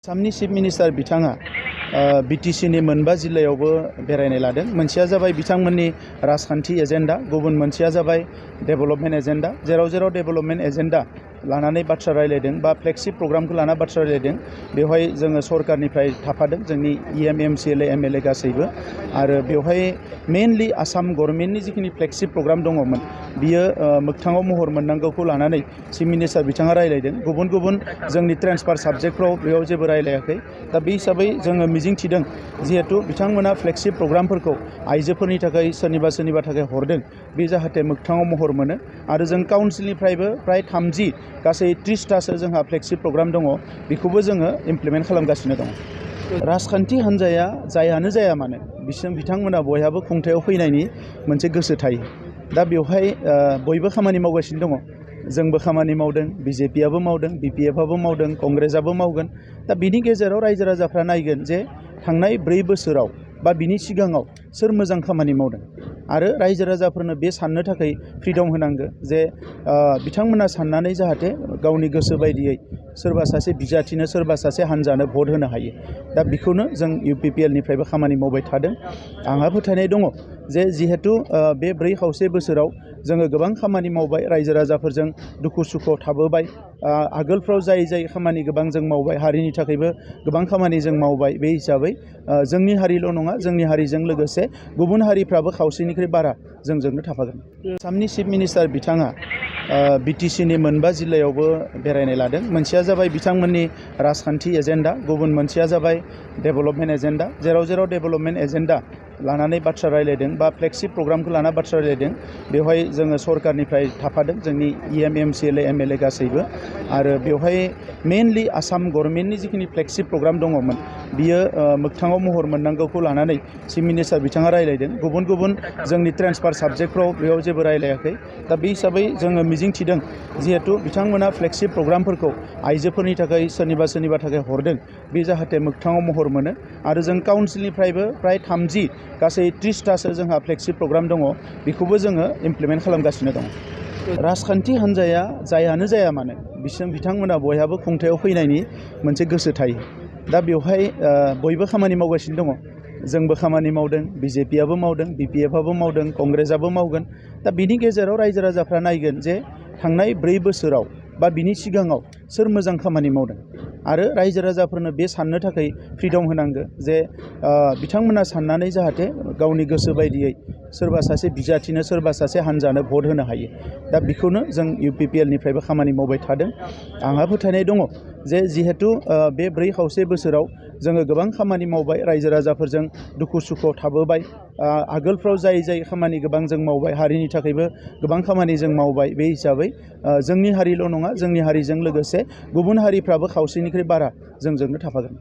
आसामनि chief minister बिथाङा बिटिसिनि मोनबा जिल्लायावबो बेरायनाय लादों। मोनसेया जाबाय बिथांमोननि राजखान्थि एजेन्डा, गुबुन मोनसेया जाबाय डेभेलपमेन्ट एजेन्डा। जेराव डेभेलपमेन्ट एजेन्डा लानानै बाथ्रा रायलायदों बा फ्लेगशिप प्रग्रामखौ लाना बाथ्रा रायलायदों, बेवहाय जोङो सरकारनिफ्राय थाफादों, जोंनि इएम एमसिएलए एमएलए गासैबो। आरो बेवहाय मेनलि आसाम गभर्नमेन्टनि जिखिनि फ्लेगशिप प्रग्राम दङमोन, बियो मोगथाङाव महर मोननांगौखौ लानानै चिफ मिनिस्टार बिथाङा रायलायदों। गुबुन जोंनि ट्रेन्सफार साबजेक्टफ्राव बेयाव जेबो रायलायाखै। दा बे हिसाबै जोङो मिजिंथिदों, जिहेतु बिथांमोना फ्लेगशिप प्रग्रामफोरखौ आइजोफोरनि थाखाय सोरनिबा थाखाय हरदों, बे जाहाथे मोगथाङाव महर मोनो। आरो जों काउन्सिलनिफ्रायबो प्राय 30 गासै 30थासो जोंहा फ्लेगशिप प्रग्राम दङ, बेखौबो जोङो इमप्लिमेन्ट खालामगासिनो दङ। राजखान्थि हान्जाया जायानो जाया मानो, बिथांमोना बयहाबो खुंथायाव फैनायनि मोनसे गोसो थायो। दा बेवहाय बयबो खामानि मावगासिनो दङ। जोंबो खामानि मावदों, बिजेपिआबो मावदों, बिपिएफआबो मावदों, कंग्रेसआबो मावगोन। दा बिनि गेजेराव रायजो राजाफ्रा नायगोन जे थांनाय 4 बोसोराव बा बिनि सिगाङाव सोर मोजां खामानि मावदों। आरो रायजो राजाफोरनो बे साननो थाखाय फ्रिडम होनांगो जे बिथांमोना साननानै जाहाथे गावनि गोसो बायदियै सोरबा सासे बिजाथिनो, सोरबा सासे हान्जानो भट होनो हायो। दा बेखौनो जों इउपिपिएलनिफ्रायबो खामानि मावबाय थादों। आंहा फोथायनाय दङ जे जिहेतु बे 4.5 बोसोराव जोङो गोबां खामानि मावबाय, रायजो राजाफोरजों दुखु सुखुआव थाबोबाय। आगोलफ्राव जाय खामानि गोबां जों मावबाय, हारिनि थाखायबो गोबां खामानि जों मावबाय। बे हिसाबै जोंनि हारिल' नङा, जोंनि हारिजों लोगोसे गुबुन हारिफ्राबो खावसेनिख्रुइ बारा जोंजोंनो थाफागोन। आसामनि चिफ मिनिस्टार बिथाङा बिटिसिनि मोनबा जिल्लायावबो बेरायनाय लादों। मोनसेया जाबाय बिथांमोननि राजखान्थि एजेन्डा, गुबुन मोनसेया जाबाय डेभेलपमेन्ट एजेन्डा। जेराव डेभेलपमेन्ट एजेन्डा लानानै बाथ्रा रायलायदों बा फ्लेगशिप प्रग्रामखौ लाना बाथ्रा रायलायदों, बेवहाय जोङो सरकारनिफ्राय थाफादों, जोंनि इएम एमसिएलए एमएलए गासैबो। आरो बेवहाय मेनलि आसाम गभर्नमेन्टनि जिखिनि फ्लेगशिप प्रग्राम दङमोन, बियो मोगथाङाव महर मोननांगौखौ लानानै चिफ मिनिस्टार बिथाङा रायलायदों। गुबुन जोंनि ट्रेन्सफार साबजेक्टफ्राव बेयाव जेबो रायलायाखै। दा बे हिसाबै जोङो मिजिंथिदों, जिहेतु बिथांमोना फ्लेगशिप प्रग्रामफोरखौ आइजोफोरनि थाखाय सोरनिबा थाखाय हरदों, बे जाहाथे मोगथाङाव महर मोनो। आरो जों काउन्सिलनिफ्रायबो प्राय 30 गासै 30थासो जोंहा फ्लेगशिप प्रग्राम दङ, बेखौबो जोङो इमप्लिमेन्ट खालामगासिनो दङ। राजखान्थि हान्जाया जायानो जाया मानो, बिथांमोना बयहाबो खुंथायाव फैनायनि मोनसे गोसो थायो। दा बेवहाय बयबो खामानि मावगासिनो दङ। जोंबो खामानि मावदों, बिजेपिआबो मावदों, बिपिएफआबो मावदों, कंग्रेसआबो मावगोन। दा बिनि गेजेराव रायजो राजाफ्रा नायगोन जे थांनाय 4 बोसोराव बा बिनि सिगाङाव सोर मोजां खामानि मावदों। आरो रायजो राजाफोरनो बे साननो थाखाय फ्रिडम होनांगो जे बिथांमोना साननानै जाहाथे गावनि गोसो बायदियै सोरबा सासे बिजाथिनो, सोरबा सासे हान्जानो भट होनो हायो। दा बेखौनो जों इउपिपिएलनिफ्रायबो खामानि मावबाय थादों। आंहा फोथायनाय दङ जे जिहेतु बे 4.5 बोसोराव जोङो गोबां खामानि मावबाय, रायजो राजाफोरजों दुखु सुखुआव थाबोबाय। आगोलफ्राव जाय खामानि गोबां जों मावबाय, हारिनि थाखायबो गोबां खामानि जों मावबाय। बे हिसाबै जोंनि हारिल' नङा, जोंनि हारिजों लोगोसे गुबुन हारिफ्राबो खावसेनिख्रुइ बारा जोंजोंनो थाफागोन।